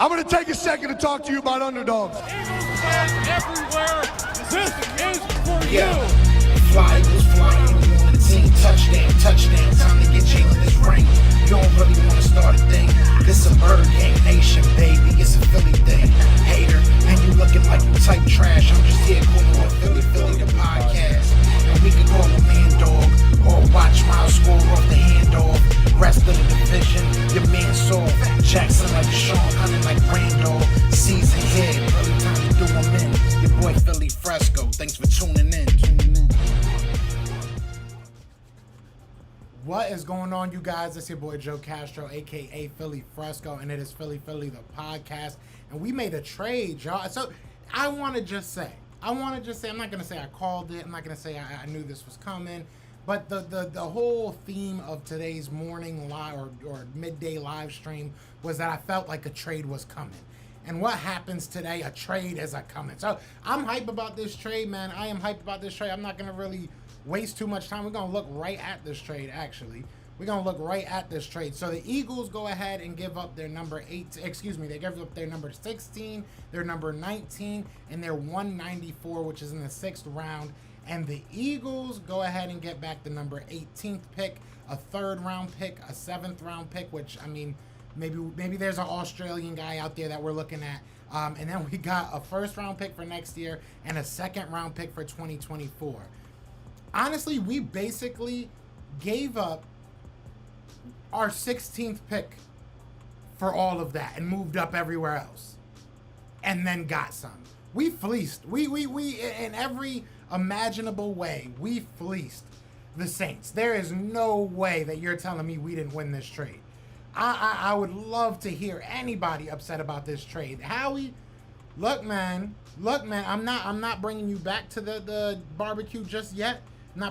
I'm going to take a second to talk to you about underdogs. Eagles fans everywhere, this is for you. Fly Eagles flying, you on the team. Touchdown, touchdown, time to get Jalen this ring. You don't really want to start a thing. This a Bird Gang Nation, baby. It's a Philly thing. Hater, and you looking like you type trash. I'm just here calling on Philly the podcast. And we can call a man dog, or watch Miles score off the handoff. Rest of the division, your man saw Jackson like Sean, hunting like Randall. Season here, really time to do them in. Your boy Philly Fresco, thanks for tuning in. What is going on, you guys? It's your boy Joe Castro, aka Philly Fresco, and it is Philly the podcast. And we made a trade, y'all. So I want to just say, I'm not going to say I called it. I'm not going to say I knew this was coming. But the whole theme of today's morning live or midday live stream was that I felt like a trade was coming. And what happens today? A trade is a coming. So I'm hype about this trade, man. I am hype about this trade. I'm not going to really waste too much time. We're going to look right at this trade, actually. We're going to look right at this trade. So the Eagles go ahead and give up their number 8, they give up their number 16, their number 19, and their 194, which is in the 6th round. And the Eagles go ahead and get back the number 18th pick, a 3rd round pick, a 7th round pick, which, I mean, maybe there's an Australian guy out there that we're looking at. And then we got a 1st round pick for next year and a 2nd round pick for 2024. Honestly, we basically gave up our 16th pick for all of that and moved up everywhere else and then got some. We fleeced. We in every imaginable way, we fleeced the Saints. There is no way that you're telling me we didn't win this trade. I would love to hear anybody upset about this trade. Howie, look, man, I'm not bringing you back to the barbecue just yet. We're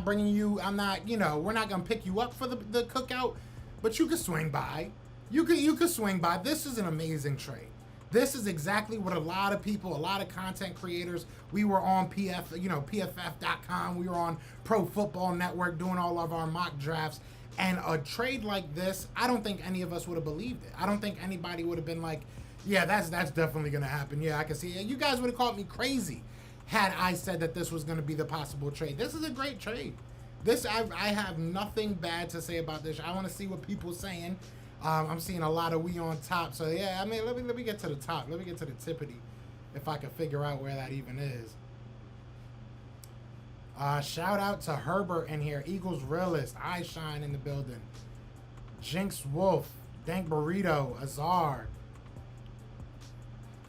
not, going to pick you up for the cookout, but you could swing by. You could swing by. This is an amazing trade. This is exactly what a lot of people, a lot of content creators, we were on PFF.com, we were on Pro Football Network doing all of our mock drafts, and a trade like this, I don't think any of us would have believed it. I don't think anybody would have been like, yeah, that's definitely going to happen. Yeah, I can see it. You guys would have called me crazy had I said that this was going to be the possible trade. This is a great trade. I have nothing bad to say about this. I want to see what people are saying. I'm seeing a lot of we on top. So, yeah, I mean, let me get to the top. Let me get to the tippity if I can figure out where that even is. Shout out to Herbert in here. Eagles Realist. I Shine in the building. Jinx Wolf. Dank Burrito. Azar.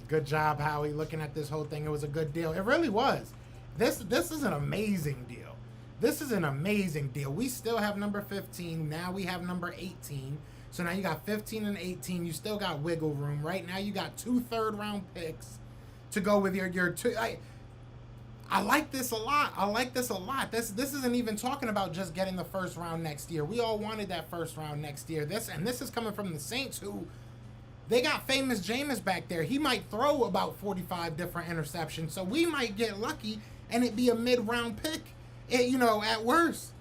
Good job, Howie, looking at this whole thing. It was a good deal. It really was. This is an amazing deal. This is an amazing deal. We still have number 15. Now we have number 18. So now you got 15 and 18. You still got wiggle room. Right now you got 2 3rd-round picks to go with your two. I like this a lot. This isn't even talking about just getting the 1st round next year. We all wanted that 1st round next year. This is coming from the Saints, who they got famous Jameis back there. He might throw about 45 different interceptions. So we might get lucky and it be a mid-round pick, at worst.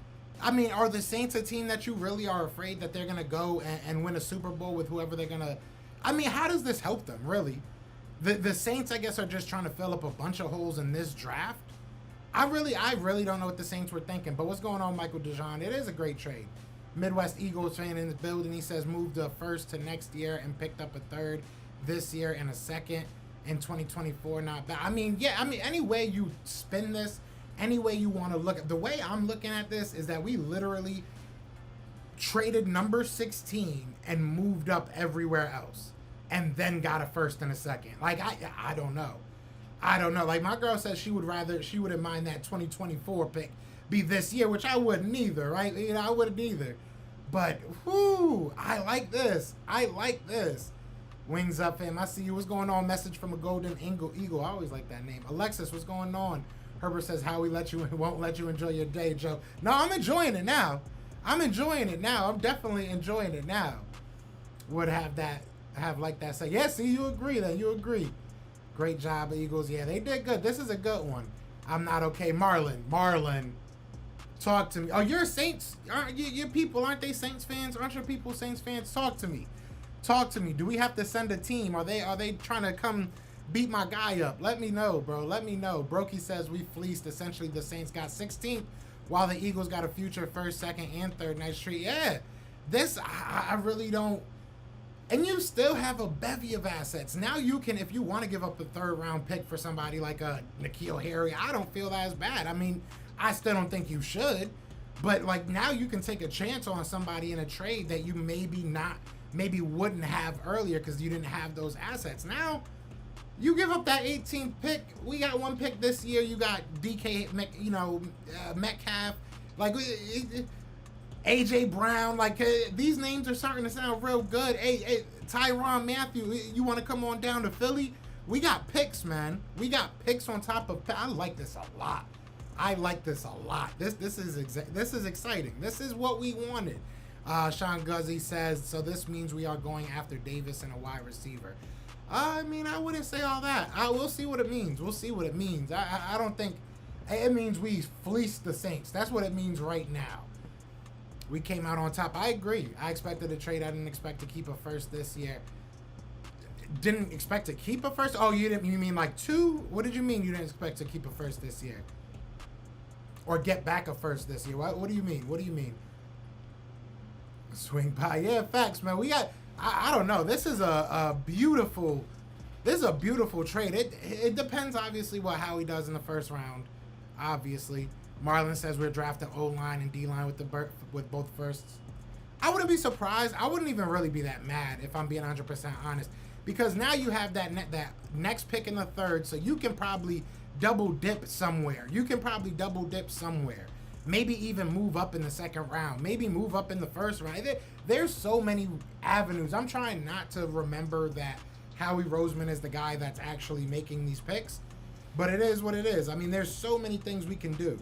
I mean, are the Saints a team that you really are afraid that they're going to go and win a Super Bowl with whoever they're going to... I mean, how does this help them, really? The Saints, I guess, are just trying to fill up a bunch of holes in this draft. I really don't know what the Saints were thinking. But what's going on, Michael DeJean? It is a great trade. Midwest Eagles fan in the building. He says moved a 1st to next year and picked up a 3rd this year and a 2nd in 2024. Not bad. I mean, any way you spin this, any way you want to look at, the way I'm looking at this is that we literally traded number 16 and moved up everywhere else and then got a 1st and a 2nd. Like, I don't know. Like, my girl says she wouldn't mind that 2024 pick be this year, which I wouldn't either, right? I wouldn't either. But, whoo, I like this. Wings up, fam. I see you. What's going on? Message from a golden eagle. I always like that name. Alexis, what's going on? Herbert says, how we won't let you enjoy your day, Joe. No, I'm enjoying it now. I'm definitely enjoying it now. Would have like that say. Yeah, see, you agree then. You agree. Great job, Eagles. Yeah, they did good. This is a good one. I'm not okay. Marlon. Talk to me. Oh, you're Saints. Your people, aren't they Saints fans? Aren't your people Saints fans? Talk to me. Talk to me. Do we have to send a team? Are they trying to come beat my guy up? Let me know, bro. Let me know. Brokey says we fleeced. Essentially, the Saints got 16th, while the Eagles got a future first, second, and third. Nice treat. Yeah, this I really don't. And you still have a bevy of assets. Now you can, if you want to give up a third-round pick for somebody like a N'Keal Harry, I don't feel that as bad. I mean, I still don't think you should. But, like, now you can take a chance on somebody in a trade that you maybe wouldn't have earlier because you didn't have those assets. Now, you give up that 18th pick. We got one pick this year. You got Metcalf. Like, AJ Brown, like these names are starting to sound real good. Hey, Tyrann Mathieu, you want to come on down to Philly? We got picks, man. We got picks on top of. I like this a lot. This is exciting. This is what we wanted. Sean Guzzi says, so this means we are going after Davis and a wide receiver. I mean, I wouldn't say all that. We'll see what it means. I don't think it means we fleeced the Saints. That's what it means right now. We came out on top. I agree. I expected a trade. I didn't expect to keep a first this year. Didn't expect to keep a first? Oh, you mean like two? What did you mean you didn't expect to keep a first this year? Or get back a first this year? What do you mean? Swing by. Yeah, facts, man. We got, I don't know. This is a beautiful trade. It depends, obviously, how he does in the first round, obviously. Marlon says we're drafting O-line and D-line with both firsts. I wouldn't be surprised. I wouldn't even really be that mad if I'm being 100% honest. Because now you have that next pick in the third, so you can probably double dip somewhere. Maybe even move up in the second round. Maybe move up in the first round. There's so many avenues. I'm trying not to remember that Howie Roseman is the guy that's actually making these picks. But it is what it is. I mean, there's so many things we can do.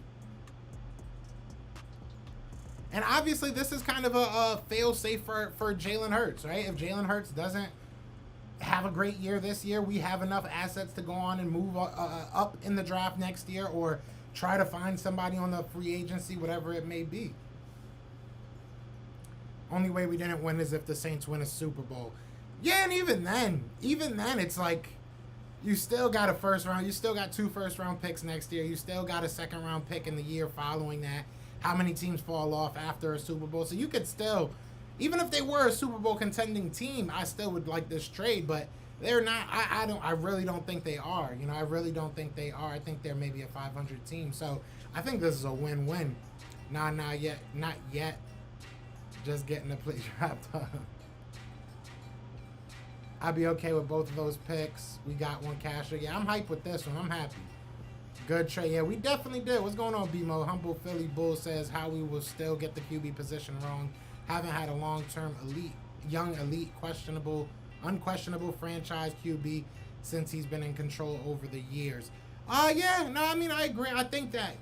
And obviously, this is kind of a fail-safe for Jalen Hurts, right? If Jalen Hurts doesn't have a great year this year, we have enough assets to go on and move up in the draft next year or try to find somebody on the free agency, whatever it may be. Only way we didn't win is if the Saints win a Super Bowl. Yeah, and even then, it's like you still got a first round. You still got 2 first-round picks next year. You still got a second-round pick in the year following that. How many teams fall off after a Super Bowl? So you could still, even if they were a Super Bowl contending team, I still would like this trade, but they're not. I really don't think they are. I really don't think they are. I think they're maybe a 500 team. So I think this is a win-win. Not yet. Just getting the play wrapped up. I'd be okay with both of those picks. We got one casher. Yeah, I'm hyped with this one. I'm happy. Good trade. Yeah, we definitely did. What's going on, BMO? Humble Philly Bull says how we will still get the QB position wrong. Haven't had a long-term young elite, unquestionable franchise QB since he's been in control over the years. Yeah, no, I mean, I agree. I think that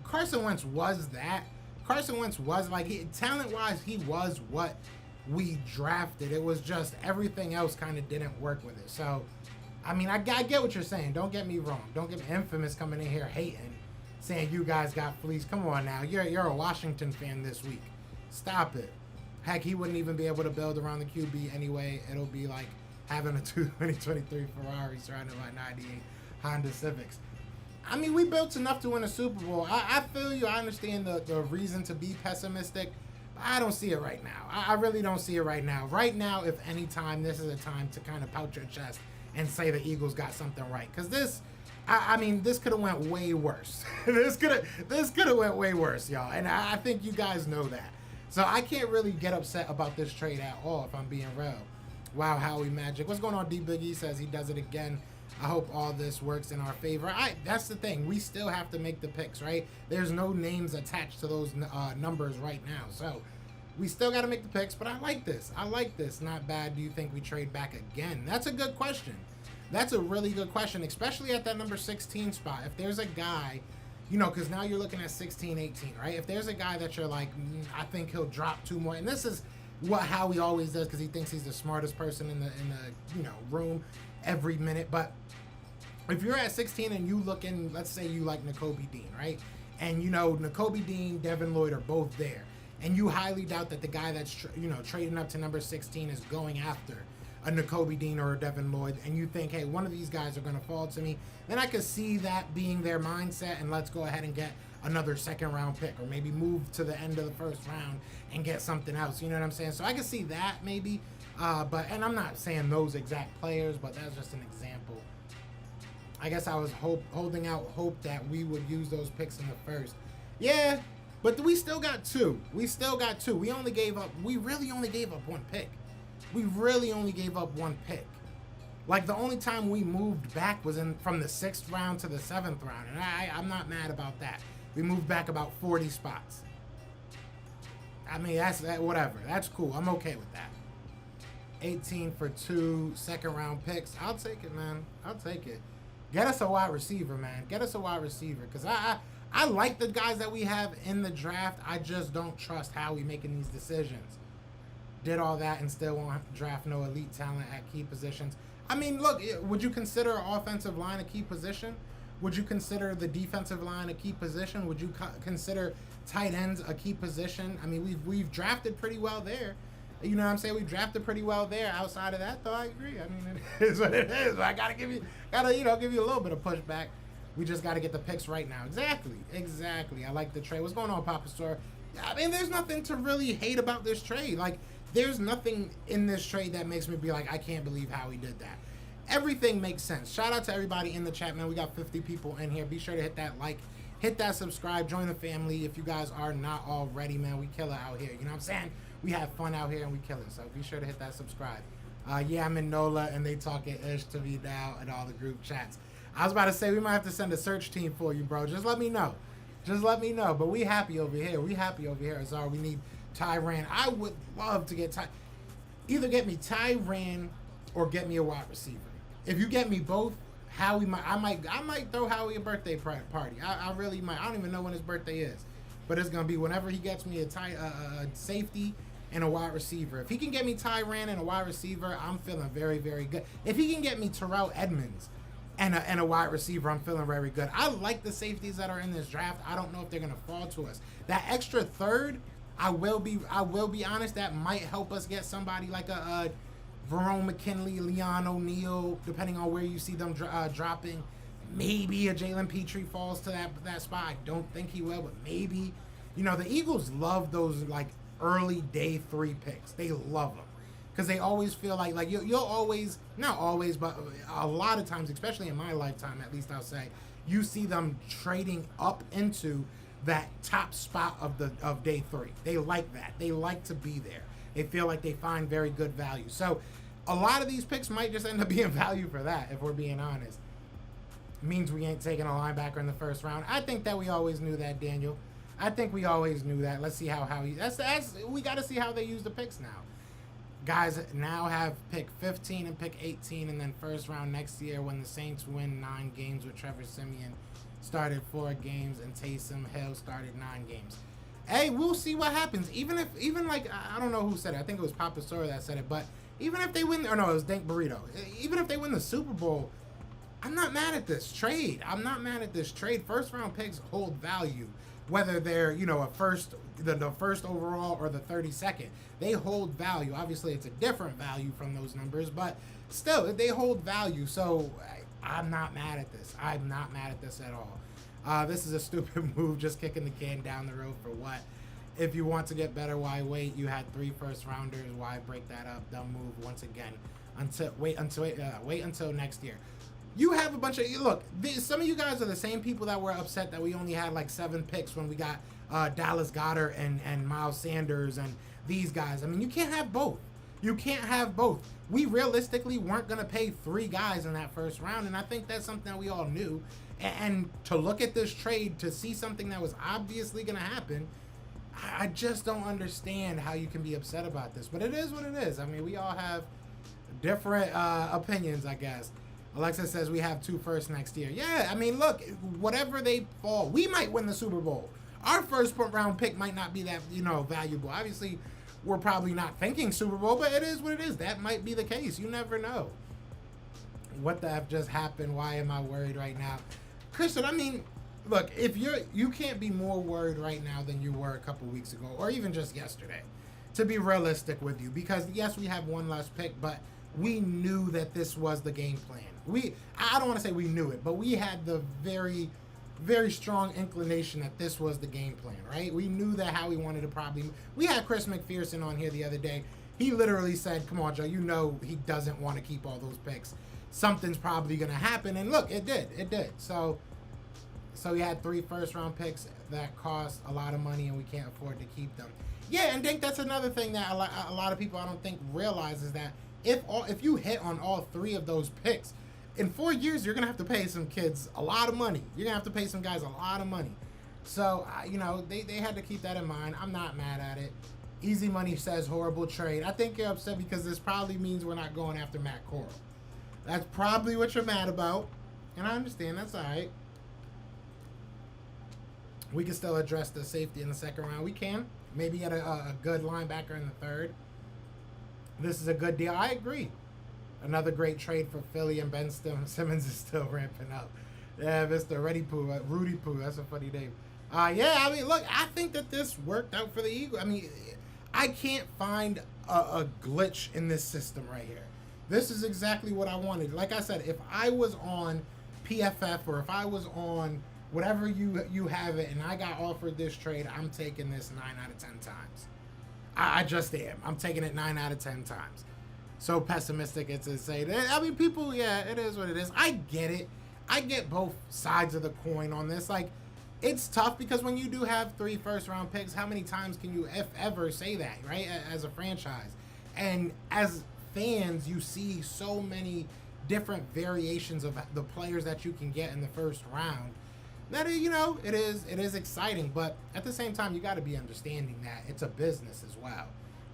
Carson Wentz was that. Carson Wentz was, like, talent-wise, he was what we drafted. It was just everything else kind of didn't work with it. So, I mean, I get what you're saying. Don't get me wrong. Don't get Infamous coming in here hating, saying you guys got fleeced. Come on now. You're a Washington fan this week. Stop it. Heck, he wouldn't even be able to build around the QB anyway. It'll be like having a 2023 Ferrari surrounded by 98 Honda Civics. I mean, we built enough to win a Super Bowl. I feel you. I understand the reason to be pessimistic. But I don't see it right now. I really don't see it right now. Right now, if any time, this is a time to kind of pout your chest and say the Eagles got something right. Because this, I mean, this could have went way worse. this could have went way worse, y'all. And I think you guys know that. So I can't really get upset about this trade at all, if I'm being real. Wow, Howie Magic. What's going on? D Biggie says he does it again. I hope all this works in our favor. That's the thing. We still have to make the picks, right? There's no names attached to those numbers right now. So we still got to make the picks, but I like this. Not bad. Do you think we trade back again? That's a good question. That's a really good question, especially at that number 16 spot. If there's a guy, because now you're looking at 16, 18, right? If there's a guy that you're like, I think he'll drop 2 more. And this is what Howie always does because he thinks he's the smartest person in the room every minute. But if you're at 16 and you looking, let's say you like N'Kobe Dean, right? And N'Kobe Dean, Devin Lloyd are both there. and you highly doubt that the guy that's trading up to number 16 is going after a Nakobe Dean or a Devin Lloyd, and you think, hey, one of these guys are going to fall to me, then I could see that being their mindset, and let's go ahead and get another second round pick, or maybe move to the end of the first round and get something else. You know what I'm saying? So I could see that maybe, and I'm not saying those exact players, but that's just an example. I guess I was holding out hope that we would use those picks in the first. Yeah, but we still got two. We really only gave up one pick. We really only gave up one pick. Like, the only time we moved back was from the 6th round to the 7th round, and I'm not mad about that. We moved back about 40 spots. I mean, that's whatever. That's cool. I'm okay with that. 18 for 2 second-round picks. I'll take it, man. I'll take it. Get us a wide receiver, man. Get us a wide receiver, because I like the guys that we have in the draft. I just don't trust how we making these decisions. Did all that and still won't draft no elite talent at key positions. I mean, look, would you consider offensive line a key position? Would you consider the defensive line a key position? Would you consider tight ends a key position? I mean, we've drafted pretty well there. You know what I'm saying? We drafted pretty well there. Outside of that, though, I agree. I mean, it is what it is. I gotta give you a little bit of pushback. We just gotta get the picks right now. Exactly. I like the trade. What's going on, Papa Store? I mean, there's nothing to really hate about this trade. Like, there's nothing in this trade that makes me be like, I can't believe how he did that. Everything makes sense. Shout out to everybody in the chat, man. We got 50 people in here. Be sure to hit that like, hit that subscribe, join the family if you guys are not already, man. We kill it out here. You know what I'm saying? We have fun out here and we kill it. So be sure to hit that subscribe. Yeah, I'm in NOLA and they talking ish to me now in all the group chats. I was about to say we might have to send a search team for you, bro. Just let me know. But we happy over here. Azar, we need Tyrann. I would love to get either get me Tyrann or get me a wide receiver. If you get me both, I might throw Howie a birthday party. I really might. I don't even know when his birthday is, but it's gonna be whenever he gets me a safety and a wide receiver. If he can get me Tyrann and a wide receiver, I'm feeling very, very good. If he can get me Terrell Edmonds and a wide receiver, I'm feeling very good. I like the safeties that are in this draft. I don't know if they're gonna fall to us. That extra third, I will be honest, that might help us get somebody like a Verone McKinley, Leon O'Neal, depending on where you see them dropping. Maybe a Jalen Petrie falls to that spot. I don't think he will, but maybe. You know, the Eagles love those like early day 3 picks. They love them because they always feel like you'll always, not always, but a lot of times, especially in my lifetime, at least I'll say, you see them trading up into that top spot of day 3. They like that. They like to be there. They feel like they find very good value. So a lot of these picks might just end up being value for that, if we're being honest. Means we ain't taking a linebacker in the first round. I think that we always knew that, Daniel. I think we always knew that. Let's see we got to see how they use the picks now. Guys now have pick 15 and pick 18, and then first round next year when the Saints win 9 games with Trevor Siemian started 4 games and Taysom Hill started 9 games. Hey, we'll see what happens. Even like, I don't know who said it. I think it was Papa Sora that said it. But even if they win, or no, it was Dank Burrito. Even if they win the Super Bowl, I'm not mad at this trade. First round picks hold value, whether they're the first overall or the 32nd. They hold value. Obviously, it's a different value from those numbers, but still, they hold value. So I'm not mad at this. I'm not mad at this at all. This is a stupid move, just kicking the can down the road for what? If you want to get better, why wait? You had 3 first rounders. Why break that up? Dumb move once again. Wait until next year. You have a bunch of some of you guys are the same people that were upset that we only had like 7 picks when we got Dallas Goedert and Miles Sanders and these guys. I mean, you can't have both. We realistically weren't going to pay 3 guys in that first round, and I think that's something that we all knew. And to look at this trade, to see something that was obviously going to happen, I just don't understand how you can be upset about this. But it is what it is. I mean, we all have different opinions, I guess. Alexa says we have 2 firsts next year. Yeah, I mean, look, whatever they fall, we might win the Super Bowl. Our first round pick might not be that, valuable. Obviously, we're probably not thinking Super Bowl, but it is what it is. That might be the case. You never know. What the F just happened? Why am I worried right now? Christian, I mean, look, if you can't be more worried right now than you were a couple weeks ago, or even just yesterday, to be realistic with you, because yes, we have one less pick, but we knew that this was the game plan. I don't want to say we knew it, but we had the very, very strong inclination that this was the game plan, right? We knew that Howie wanted to probably. We had Chris McPherson on here the other day. He literally said, "Come on, Joe, you know he doesn't want to keep all those picks. Something's probably going to happen." And look, it did. It did. So we had 3 first-round picks that cost a lot of money, and we can't afford to keep them. Yeah, and I think that's another thing that a lot of people I don't think realize is that if you hit on all 3 of those picks, in 4 years, you're going to have to pay some kids a lot of money. You're going to have to pay some guys a lot of money. So, they had to keep that in mind. I'm not mad at it. Easy Money says horrible trade. I think you're upset because this probably means we're not going after Matt Corral. That's probably what you're mad about. And I understand. That's all right. We can still address the safety in the second round. We can. Maybe get a good linebacker in the third. This is a good deal. I agree. Another great trade for Philly, and Ben Simmons is still ramping up. Yeah, Mr. Rudy Poo. That's a funny name. Look, I think that this worked out for the Eagles. I can't find a glitch in this system right here. This is exactly what I wanted. Like I said, if I was on PFF or if I was on whatever you have it and I got offered this trade, I'm taking this 9 out of 10 times. I just am. I'm taking it 9 out of 10 times. So pessimistic it's insane. People, yeah, it is what it is. I get it. I get both sides of the coin on this. Like, it's tough because when you do have 3 first-round picks, how many times can you, if ever, say that, right, as a franchise? And as fans, you see so many different variations of the players that you can get in the first round that, it is exciting. But at the same time, you got to be understanding that it's a business as well,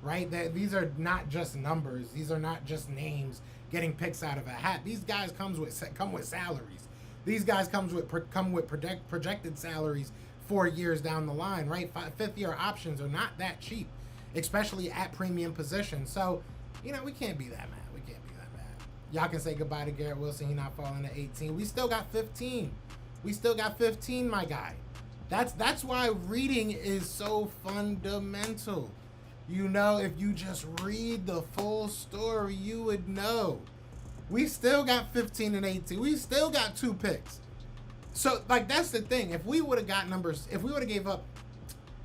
right? That these are not just numbers. These are not just names getting picks out of a hat. These guys come with salaries. These guys come with projected salaries 4 years down the line, right? 5th-year options are not that cheap, especially at premium positions. So, we can't be that mad. We can't be that mad. Y'all can say goodbye to Garrett Wilson. He not falling to 18. We still got 15. We still got 15, my guy. That's why reading is so fundamental. If you just read the full story, you would know. We still got 15 and 18. We still got 2 picks. So, that's the thing. If we would have got if we would have gave up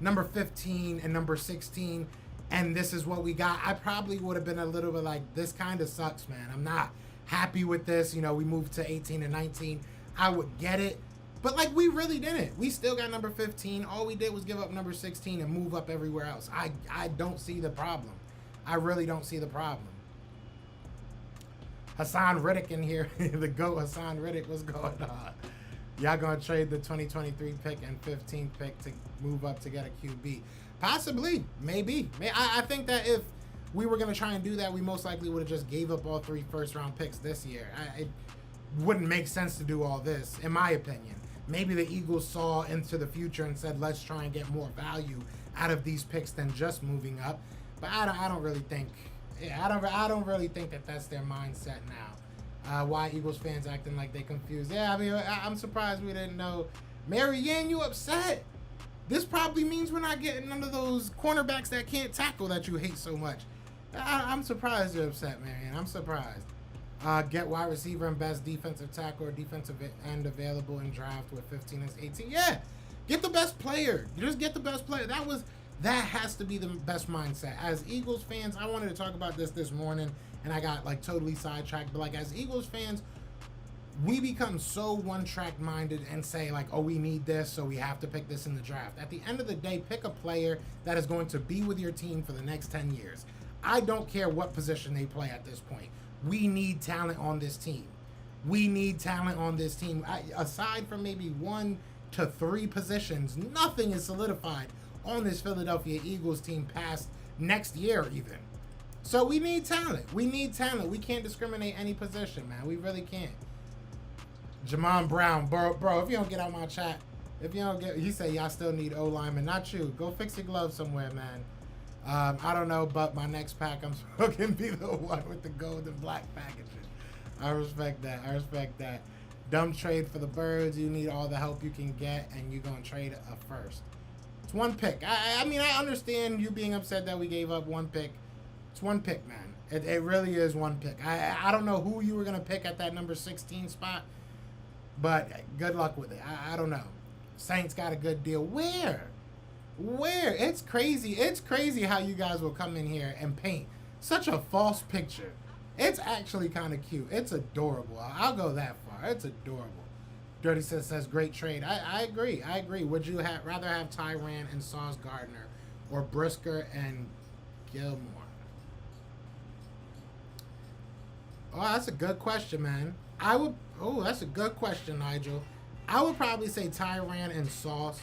number 15 and number 16, and this is what we got, I probably would have been a little bit like, this kind of sucks, man. I'm not happy with this. We moved to 18 and 19. I would get it. But, we really didn't. We still got number 15. All we did was give up number 16 and move up everywhere else. I don't see the problem. I really don't see the problem. Hassan Riddick in here. The GOAT Hassan Riddick. What's going on? Y'all going to trade the 2023 pick and 15th pick to move up to get a QB? Possibly. Maybe. I think that if we were going to try and do that, we most likely would have just gave up all 3 first-round picks this year. It wouldn't make sense to do all this, in my opinion. Maybe the Eagles saw into the future and said, let's try and get more value out of these picks than just moving up. But I don't really think... Yeah, I don't really think that that's their mindset now. Why Eagles fans acting like they confused? Yeah, I'm surprised we didn't know. Marianne, you upset? This probably means we're not getting none of those cornerbacks that can't tackle that you hate so much. I'm surprised you're upset, Marianne. I'm surprised. Get wide receiver and best defensive tackle or defensive end available in draft with 15 and 18. Yeah, get the best player. You just get the best player. That has to be the best mindset. As Eagles fans, I wanted to talk about this morning, and I got totally sidetracked. But as Eagles fans, we become so one-track minded and say oh, we need this, so we have to pick this in the draft. At the end of the day, pick a player that is going to be with your team for the next 10 years. I don't care what position they play at this point. We need talent on this team. We need talent on this team. Aside from maybe 1 to 3 positions, nothing is solidified on this Philadelphia Eagles team past next year even. So we need talent. We need talent. We can't discriminate any position, man. We really can't. Jamon Brown, bro, if you don't get out my chat, he said y'all still need O-lineman. Not you. Go fix your gloves somewhere, man. I don't know, but my next pack, I'm sure can be the one with the gold and black packaging. I respect that. Dumb trade for the Birds. You need all the help you can get, and you're going to trade a first. It's one pick. I mean, I understand you being upset that we gave up one pick. It's one pick, man. It really is one pick. I don't know who you were going to pick at that number 16 spot, but good luck with it. I don't know. Saints got a good deal. Where? It's crazy. It's crazy how you guys will come in here and paint such a false picture. It's actually kind of cute. It's adorable. I'll go that far. It's adorable. Dirty says great trade. I agree. Would you rather have Tyrann and Sauce Gardner or Brisker and Gilmore? Oh, that's a good question, man. That's a good question, Nigel. I would probably say Tyrann and Sauce,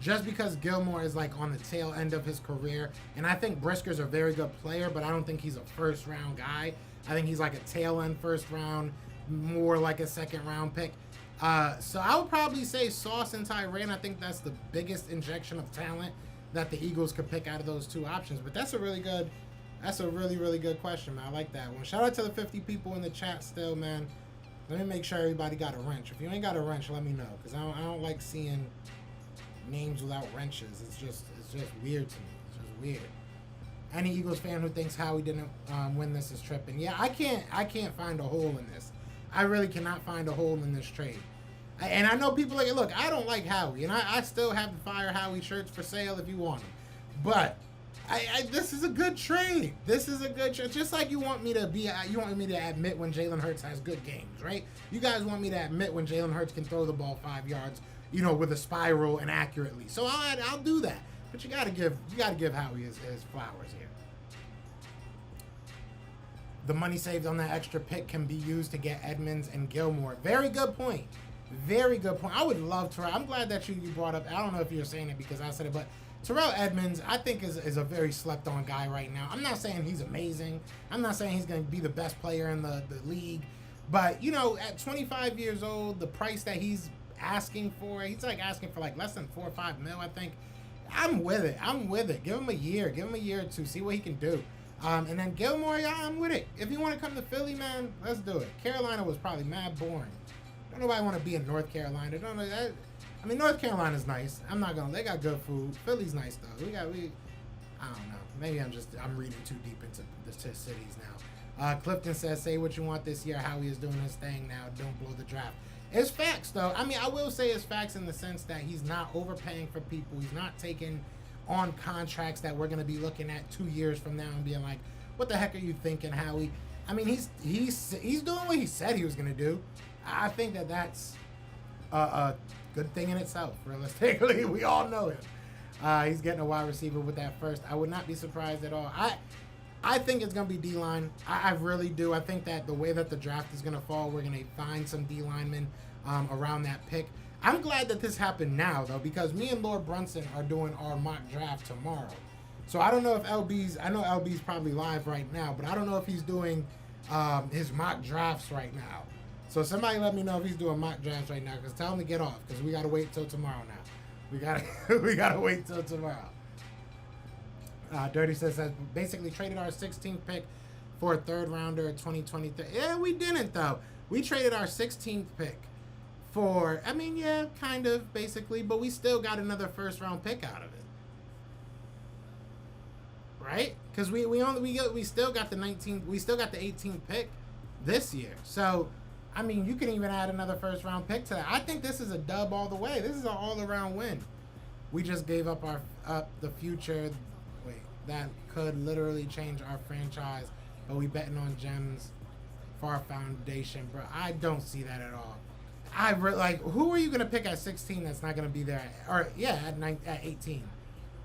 just because Gilmore is like on the tail end of his career, and I think Brisker's a very good player, but I don't think he's a first round guy. I think he's like a tail end first round, more like a second round pick. So I would probably say Sauce and Tyrann. I think that's the biggest injection of talent that the Eagles could pick out of those two options. But that's a really good question, man. I like that one. Shout out to the 50 people in the chat still, man. Let me make sure everybody got a wrench. If you ain't got a wrench, let me know, because I don't like seeing names without wrenches. It's just weird to me. It's just weird. Any Eagles fan who thinks Howie didn't win this is tripping. Yeah, I can't find a hole in this. I really cannot find a hole in this trade. And I know people like, look, I don't like Howie, and I still have the Fire Howie shirts for sale if you want them. But this is a good trade. This is a good trade. Just like you want me to admit when Jalen Hurts has good games, right? You guys want me to admit when Jalen Hurts can throw the ball 5 yards, with a spiral and accurately. So I'll do that. But you gotta give Howie his flowers here. The money saved on that extra pick can be used to get Edmonds and Gilmore. Very good point. Very good point. I would love Terrell. I'm glad that you brought up. I don't know if you're saying it because I said it, but Terrell Edmonds, I think, is a very slept-on guy right now. I'm not saying he's amazing. I'm not saying he's going to be the best player in the league. But, at 25 years old, the price that he's asking for, he's like asking for like less than 4 or 5 mil, I think. I'm with it. Give him a year. Give him a year or two. See what he can do. And then Gilmore, yeah, I'm with it. If you want to come to Philly, man, let's do it. Carolina was probably mad boring. Don't nobody want to be in North Carolina. Don't know that. I mean, North Carolina's nice. They got good food. Philly's nice though. I don't know. Maybe I'm reading too deep into the cities now. Clifton says, say what you want this year. Howie is doing his thing now. Don't blow the draft. It's facts though. I mean, I will say it's facts in the sense that he's not overpaying for people. He's not taking on contracts that we're going to be looking at 2 years from now and being like, what the heck are you thinking, Howie? I mean, he's doing what he said he was going to do. I think that's a good thing in itself, realistically. We all know him. He's getting a wide receiver with that first. I would not be surprised at all. I think it's going to be D-line. I really do. I think that the way that the draft is going to fall, we're going to find some D-linemen around that pick. I'm glad that this happened now, though, because me and Lord Brunson are doing our mock draft tomorrow. So I don't know if I know LB's probably live right now, but I don't know if he's doing his mock drafts right now. So somebody let me know if he's doing mock drafts right now, because tell him to get off, because we got to wait till tomorrow now. We gotta wait till tomorrow. Dirty says basically traded our 16th pick for a third rounder 2023. Yeah, we didn't, though. We traded our 16th pick for, kind of, basically, but we still got another first round pick out of it. Right? Because we still got the 18th pick this year. So, you can even add another first round pick to that. I think this is a dub all the way. This is an all around win. We just gave up the future. That could literally change our franchise, but we betting on gems for our foundation, bro. I don't see that at all. Who are you gonna pick at 16 that's not gonna be there? At 18.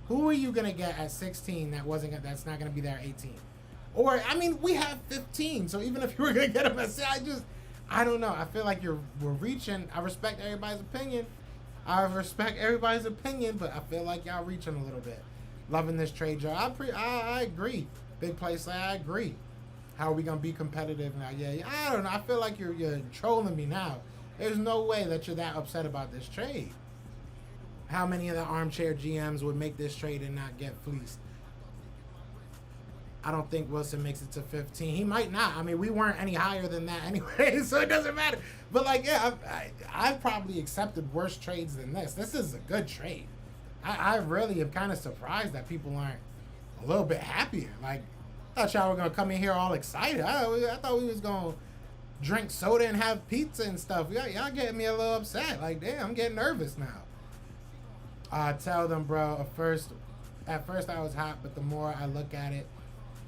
Who are you gonna get at 16 that's not gonna be there at 18? Or we have 15, so even if you were gonna get him at, I don't know. I feel like we're reaching. I respect everybody's opinion. But I feel like y'all reaching a little bit. Loving this trade, y'all. I agree. Big place, I agree. How are we gonna be competitive now? Yeah, I don't know. I feel like you're trolling me now. There's no way that you're that upset about this trade. How many of the armchair GMs would make this trade and not get fleeced? I don't think Wilson makes it to 15. He might not. I mean, we weren't any higher than that anyway, so it doesn't matter. But, like, yeah, I've probably accepted worse trades than this. This is a good trade. I really am kind of surprised that people aren't a little bit happier. Like, I thought y'all were going to come in here all excited. I thought we was going to drink soda and have pizza and stuff. Y'all getting me a little upset. Like, damn, I'm getting nervous now. Tell them, bro, at first I was hot, but the more I look at it,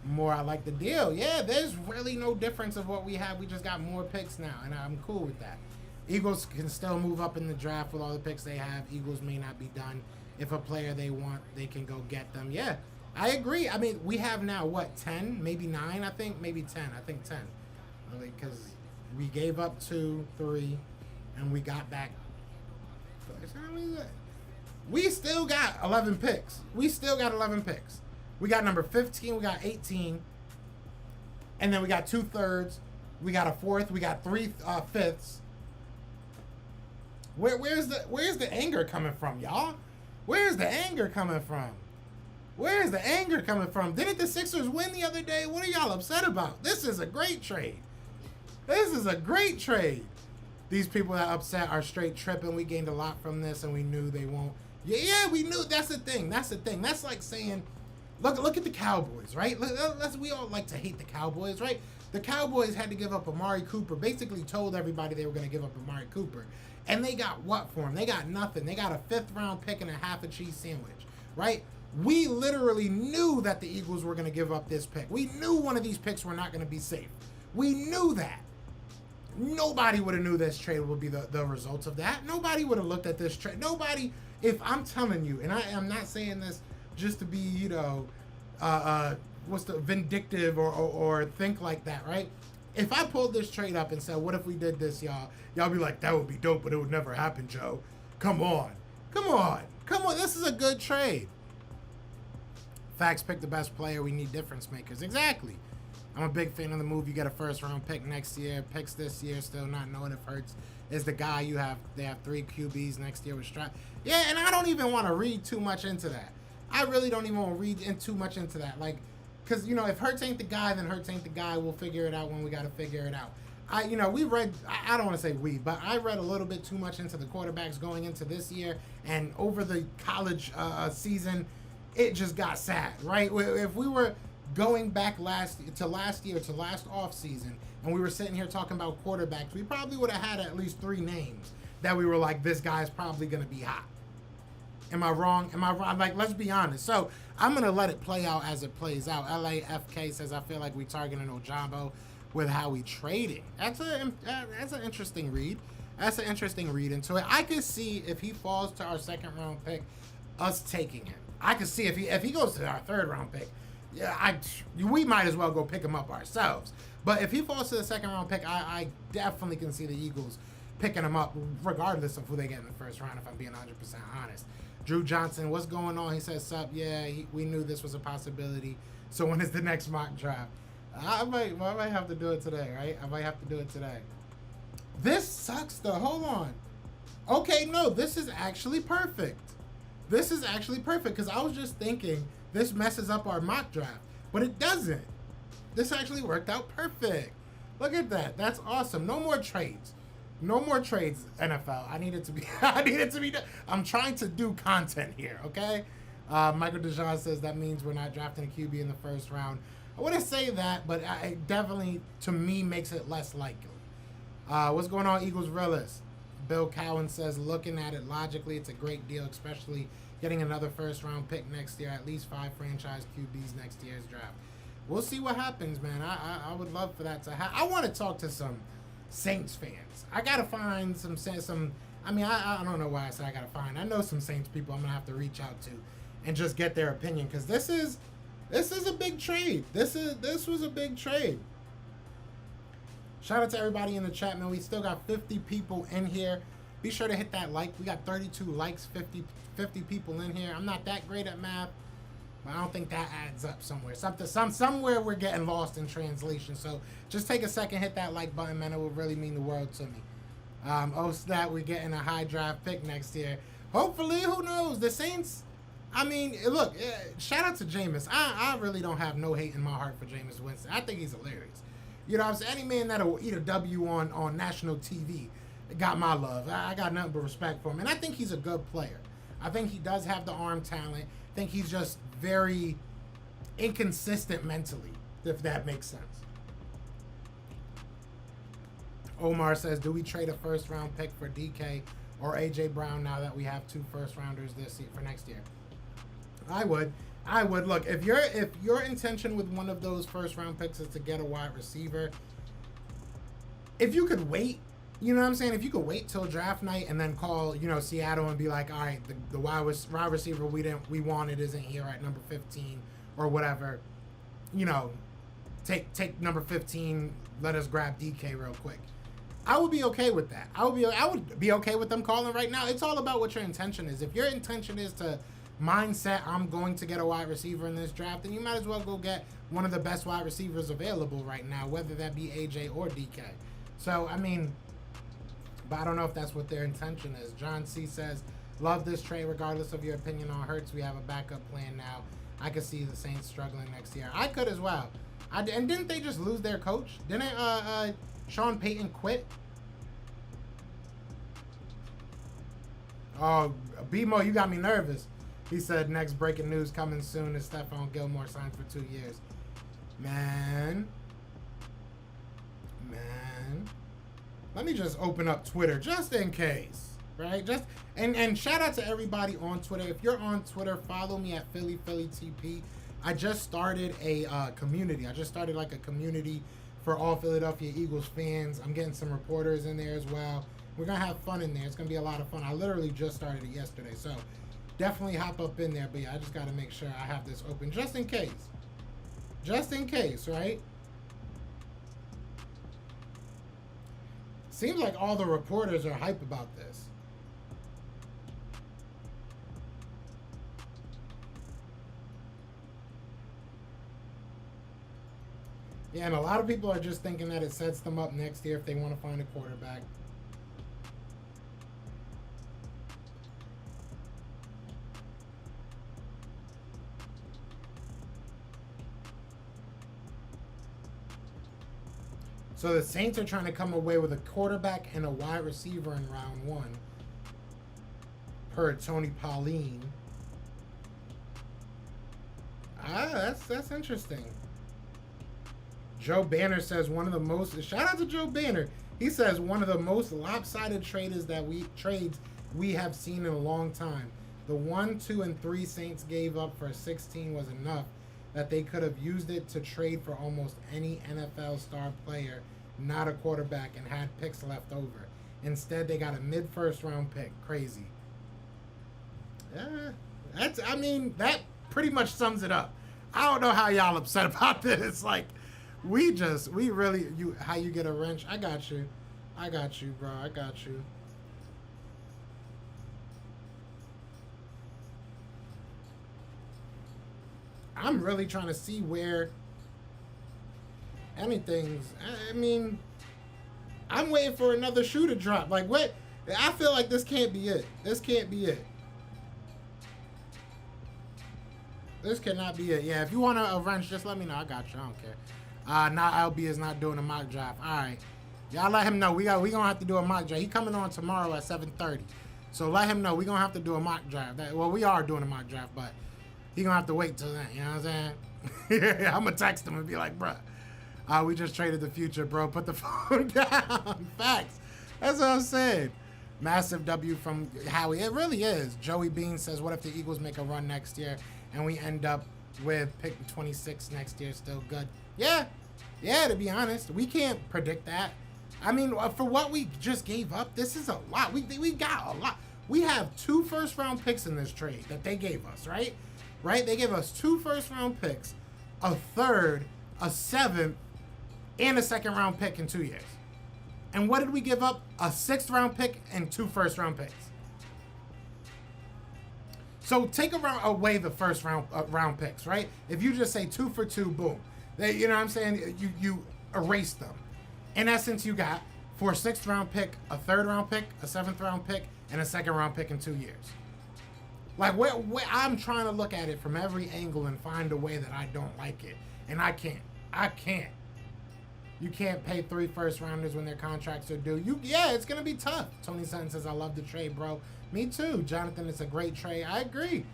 the more I like the deal. Yeah, there's really no difference of what we have. We just got more picks now, and I'm cool with that. Eagles can still move up in the draft with all the picks they have. Eagles may not be done. If a player they want, they can go get them. Yeah, I agree. I mean, we have now, what, 10? Maybe 9, I think? Maybe 10. I think 10. Because we gave up 2, 3, and we got back. We still got 11 picks. We got number 15. We got 18. And then we got 2/3. We got a 4th. We got 3 5ths. Where's the anger coming from, y'all? Where's the anger coming from? Where's the anger coming from? Didn't the Sixers win the other day? What are y'all upset about? This is a great trade. These people that are upset are straight tripping. We gained a lot from this, and we knew they won't. Yeah, we knew. That's the thing. That's like saying, look at the Cowboys, right? We all like to hate the Cowboys, right? The Cowboys had to give up Amari Cooper. Basically told everybody they were going to give up Amari Cooper. And they got what for him? They got nothing. They got a 5th round pick and a half a cheese sandwich, right? We literally knew that the Eagles were going to give up this pick. We knew one of these picks were not going to be safe. We knew that. Nobody would have knew this trade would be the result of that. Nobody would have looked at this trade. Nobody, if I'm telling you, and I am not saying this just to be, vindictive or think like that, right? If I pulled this trade up and said, what if we did this, y'all be like, that would be dope, but it would never happen, Joe. Come on. This is a good trade. Facts, pick the best player. We need difference makers. Exactly. I'm a big fan of the move. You get a 1st round pick next year. Picks this year, still not knowing if Hurts is the guy you have. They have 3 QBs next year with Stroud. Yeah, and I don't even want to read too much into that. I really don't even want to read too much into that. Like, because, if Hurts ain't the guy, then Hurts ain't the guy. We'll figure it out when we got to figure it out. I don't want to say we, but I read a little bit too much into the quarterbacks going into this year, and over the college season, it just got sad, right? If we were going back last off season, and we were sitting here talking about quarterbacks, we probably would have had at least 3 names that we were like, this guy's probably going to be hot. Am I wrong? Like, let's be honest. So I'm going to let it play out as it plays out. LAFK says, I feel like we targeting Ojabo with how we trading. That's an interesting read. That's an interesting read into it. I could see if he falls to our 2nd round pick, us taking him. I could see if he goes to our 3rd round pick, yeah, we might as well go pick him up ourselves. But if he falls to the 2nd round pick, I definitely can see the Eagles picking him up, regardless of who they get in the 1st round, if I'm being 100% honest. Drew Johnson, what's going on? He says, sup, yeah, we knew this was a possibility. So when is the next mock draft? I might have to do it today, right? I might have to do it today. This sucks, though. Hold on. Okay, no, this is actually perfect. Because I was just thinking this messes up our mock draft, but it doesn't. This actually worked out perfect. Look at that. That's awesome. No more trades. NFL. I need it to be done. I'm trying to do content here, okay? Michael DeJean says that means we're not drafting a QB in the 1st round. I wouldn't say that, but it definitely, to me, makes it less likely. What's going on, Eagles Realist? Bill Cowan says, looking at it logically, it's a great deal, especially getting another 1st round pick next year, at least 5 franchise QBs next year's draft. We'll see what happens, man. I would love for that to happen. I want to talk to some Saints fans. I got to find some. I mean, I don't know why I said I got to find. I know some Saints people I'm going to have to reach out to and just get their opinion, because this is a big trade. This was a big trade. Shout out to everybody in the chat, man. We still got 50 people in here. Be sure to hit that like. We got 32 likes, 50 people in here. I'm not that great at math, but I don't think that adds up somewhere. Somewhere we're getting lost in translation. So just take a second, hit that like button, man. It would really mean the world to me. Oh, snap, we're getting a high draft pick next year. Hopefully, who knows? The Saints, I mean, look, shout out to Jameis. I really don't have no hate in my heart for Jameis Winston. I think he's hilarious. You know what I'm saying? Any man that'll eat a W on national TV got my love. I got nothing but respect for him. And I think he's a good player. I think he does have the arm talent. I think he's just very inconsistent mentally, if that makes sense. Omar says, do we trade a first-round pick for DK or A.J. Brown now that we have 2 first-rounders this year for next year? I would. Look, if your intention with one of those first-round picks is to get a wide receiver, if you could wait, you know what I'm saying? If you could wait till draft night and then call, Seattle and be like, all right, the wide receiver we wanted isn't here at number 15 or whatever, take number 15, let us grab DK real quick. I would be okay with that. I would be okay with them calling right now. It's all about what your intention is. If your intention is to mindset, I'm going to get a wide receiver in this draft, then you might as well go get one of the best wide receivers available right now, whether that be AJ or DK. So, I mean, but I don't know if that's what their intention is. John C. says, love this trade regardless of your opinion on Hurts. We have a backup plan now. I could see the Saints struggling next year. I could as well. And didn't they just lose their coach? Didn't Sean Payton quit? Oh, BMO, you got me nervous. He said, next breaking news coming soon is Stephon Gilmore signed for 2 years. Man. Let me just open up Twitter just in case, right? And shout out to everybody on Twitter. If you're on Twitter, follow me at PhillyTP. I just started a community. I just started like a community for all Philadelphia Eagles fans. I'm getting some reporters in there as well. We're going to have fun in there. It's going to be a lot of fun. I literally just started it yesterday. So definitely hop up in there. But yeah, I just got to make sure I have this open just in case. Just in case, right? Seems like all the reporters are hype about this. Yeah, and a lot of people are just thinking that it sets them up next year if they want to find a quarterback. So the Saints are trying to come away with a quarterback and a wide receiver in round 1, per Tony Pauline. That's interesting. Joe Banner says one of the most. Shout out to Joe Banner. He says one of the most lopsided trades we have seen in a long time. The 1, 2, and 3 Saints gave up for 16 was enough that they could have used it to trade for almost any NFL star player, not a quarterback, and had picks left over. Instead, they got a mid-first round pick. Crazy. Yeah, that pretty much sums it up. I don't know how y'all upset about this. Like, how you get a wrench? I got you, bro. I got you. I'm really trying to see where anything's. I mean, I'm waiting for another shoe to drop. Like, what? I feel like this can't be it. This can't be it. This cannot be it. Yeah, if you want a wrench, just let me know. I got you. I don't care. Now LB is not doing a mock draft. All right. Y'all let him know. We gonna have to do a mock draft. He coming on tomorrow at 7:30. So let him know. We gonna have to do a mock draft. We are doing a mock draft, but he gonna have to wait till then. You know what I'm saying? I'm gonna text him and be like, bruh, we just traded the future, bro. Put the phone down. Facts. That's what I'm saying. Massive W from Howie. It really is. Joey Bean says, what if the Eagles make a run next year and we end up with pick 26 next year? Still good. Yeah, to be honest. We can't predict that. I mean, for what we just gave up, this is a lot. We got a lot. We have 2 first-round picks in this trade that they gave us, right? Right? They gave us 2 first-round picks, a 3rd, a 7th, and a 2nd-round pick in 2 years. And what did we give up? A 6th-round pick and 2 first-round picks. So take away the first-round picks, right? If you just say 2 for 2, boom. You know what I'm saying? You erase them. In essence, you got for a 6th-round pick, a 3rd-round pick, a 7th-round pick, and a 2nd-round pick in 2 years. Like, I'm trying to look at it from every angle and find a way that I don't like it. And I can't. I can't. You can't pay 3 first-rounders when their contracts are due. Yeah, it's going to be tough. Tony Sutton says, I love the trade, bro. Me too. Jonathan, it's a great trade. I agree.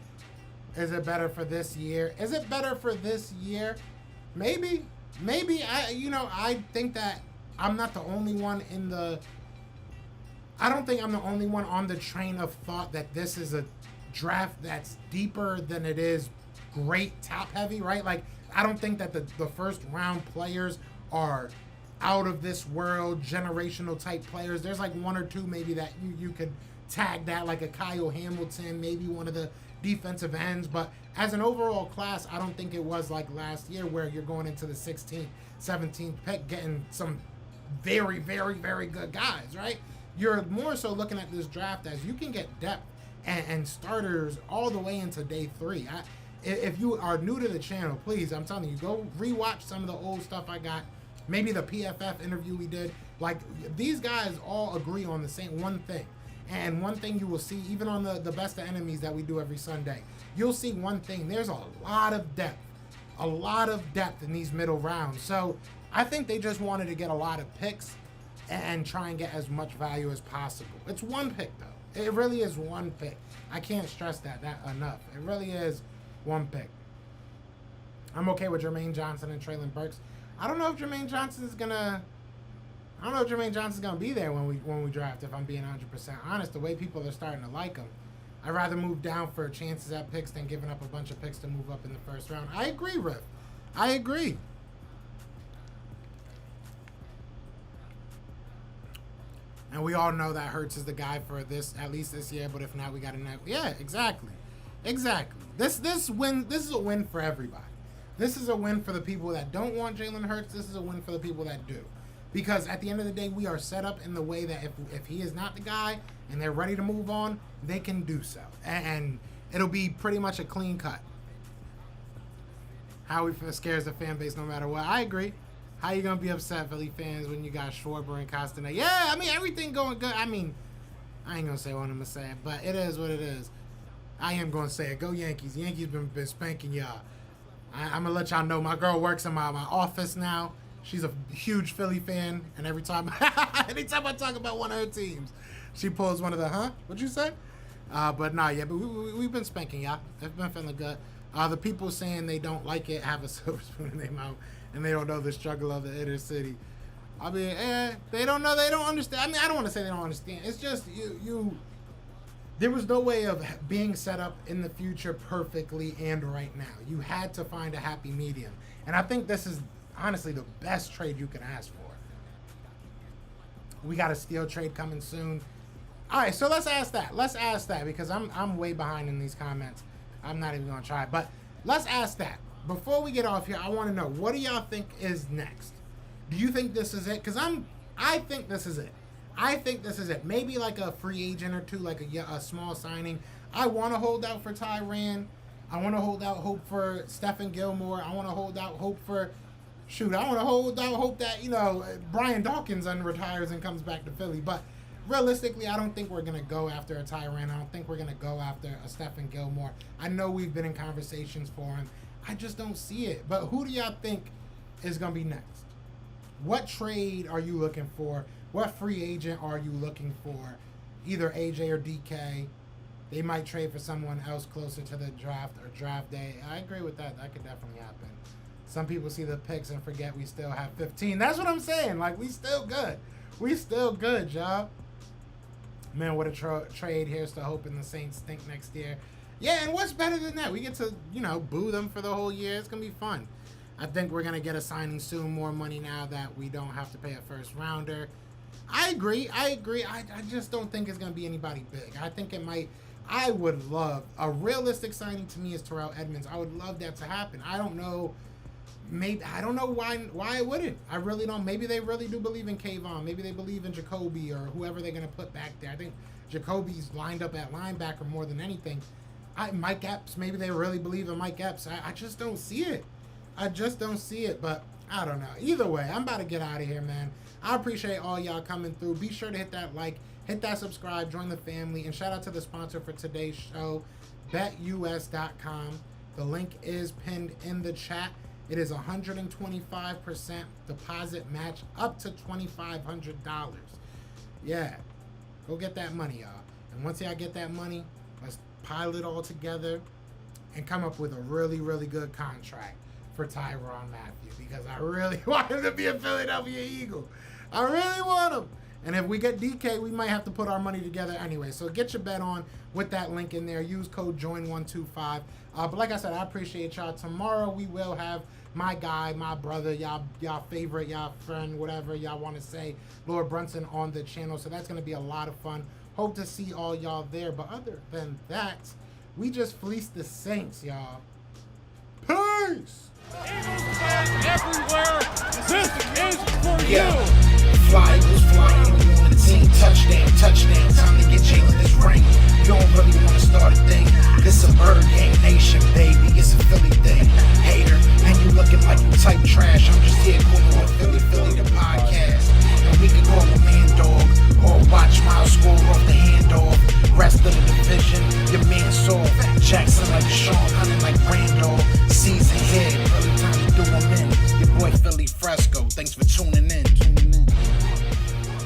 Is it better for this year? Is it better for this year? Maybe. Maybe. I think that I'm not the only one I don't think I'm the only one on the train of thought that this is a draft that's deeper than it is great top heavy, right? Like, I don't think that the first round players are out of this world, generational type players. There's like 1 or 2 maybe that you could tag that, like a Kyle Hamilton, maybe one of the defensive ends. But as an overall class, I don't think it was like last year where you're going into the 16th, 17th pick getting some very, very, very good guys, right? You're more so looking at this draft as you can get depth and starters all the way into day 3. If you are new to the channel, please, I'm telling you, go rewatch some of the old stuff I got. Maybe the PFF interview we did. Like, these guys all agree on the same one thing. And one thing you will see, even on the Best of Enemies that we do every Sunday, you'll see one thing. There's a lot of depth. A lot of depth in these middle rounds. So I think they just wanted to get a lot of picks and try and get as much value as possible. It's one pick, though. It really is one pick. I can't stress that enough. It really is one pick. I'm okay with Jermaine Johnson and Traylon Burks. I don't know if Jermaine Johnson's gonna be there when we draft, if I'm being 100% honest. The way people are starting to like him. I'd rather move down for chances at picks than giving up a bunch of picks to move up in the first round. I agree, Riff. I agree. And we all know that Hurts is the guy for this, at least this year. But if not, we got to know. Yeah, exactly. Exactly. This is a win for everybody. This is a win for the people that don't want Jalen Hurts. This is a win for the people that do. Because at the end of the day, we are set up in the way that if he is not the guy and they're ready to move on, they can do so. And it'll be pretty much a clean cut. Howie scares the fan base no matter what. I agree. How you going to be upset, Philly fans, when you got Schwarber and Castanet? Yeah, I mean, everything going good. I mean, I ain't going to say what I'm going to say, but it is what it is. I am going to say it. Go Yankees. Yankees been spanking y'all. I'm going to let y'all know my girl works in my office now. She's a huge Philly fan, and anytime I talk about one of her teams, she pulls one of the, What'd you say? But we've been spanking y'all. It's been feeling good. The people saying they don't like it have a silver spoon in their mouth, and they don't know the struggle of the inner city. I mean, they don't know, they don't understand. I mean, I don't want to say they don't understand. It's just there was no way of being set up in the future perfectly and right now. You had to find a happy medium. And I think this is honestly the best trade you can ask for. We got a steal trade coming soon. All right, so let's ask that. Let's ask that because I'm way behind in these comments. I'm not even going to try. But let's ask that. Before we get off here, I want to know, what do y'all think is next? Do you think this is it? Because I think this is it. I think this is it. Maybe like a free agent or two, like a small signing. I want to hold out for Tyrann. I want to hold out hope for Stephen Gilmore. I want to hold out hope for, I want to hold out hope that, Brian Dawkins unretires and comes back to Philly. But realistically, I don't think we're going to go after a Tyrann. I don't think we're going to go after a Stephen Gilmore. I know we've been in conversations for him. I just don't see it. But who do y'all think is going to be next? What trade are you looking for? What free agent are you looking for? Either AJ or DK. They might trade for someone else closer to the draft or draft day. I agree with that. That could definitely happen. Some people see the picks and forget we still have 15. That's what I'm saying. Like, we still good. We still good, y'all. Man, what a trade. Here's to hoping the Saints stink next year. Yeah, and what's better than that? We get to, boo them for the whole year. It's going to be fun. I think we're going to get a signing soon. More money now that we don't have to pay a first rounder. I agree. I just don't think it's going to be anybody big. I think it might. I would love a realistic signing to me is Terrell Edmonds. I would love that to happen. I don't know. Maybe I don't know why it wouldn't. I really don't. Maybe they really do believe in Kayvon. Maybe they believe in Jacoby or whoever they're going to put back there. I think Jacoby's lined up at linebacker more than anything. Mike Epps. Maybe they really believe in Mike Epps. I just don't see it. I just don't see it. But I don't know. Either way, I'm about to get out of here, man. I appreciate all y'all coming through. Be sure to hit that like, hit that subscribe, join the family, and shout out to the sponsor for today's show, betus.com. The link is pinned in the chat. It is 125% deposit match up to $2,500. Yeah, go get that money, y'all. And once y'all get that money, let's pile it all together and come up with a really, really good contract for Tyrann Mathieu, because I really want him to be a Philadelphia Eagle. I really want him. And if we get DK, we might have to put our money together anyway. So get your bet on with that link in there. Use code JOIN125. But like I said, I appreciate y'all. Tomorrow we will have my guy, my brother, y'all favorite, y'all friend, whatever y'all want to say, Lord Brunson, on the channel. So that's going to be a lot of fun. Hope to see all y'all there. But other than that, we just fleeced the Saints, y'all. Peace! Eagles fans everywhere, this is for Yeah. you. Fly Eagles flying, you on the team. Touchdown, touchdown. Time to get Jalen this ring. You don't really want to start a thing. This a bird gang nation, baby. It's a Philly thing. Hater, and you looking like you type trash. I'm just here calling on Philly the podcast. And we can call a man dog or watch Miles score off the handoff.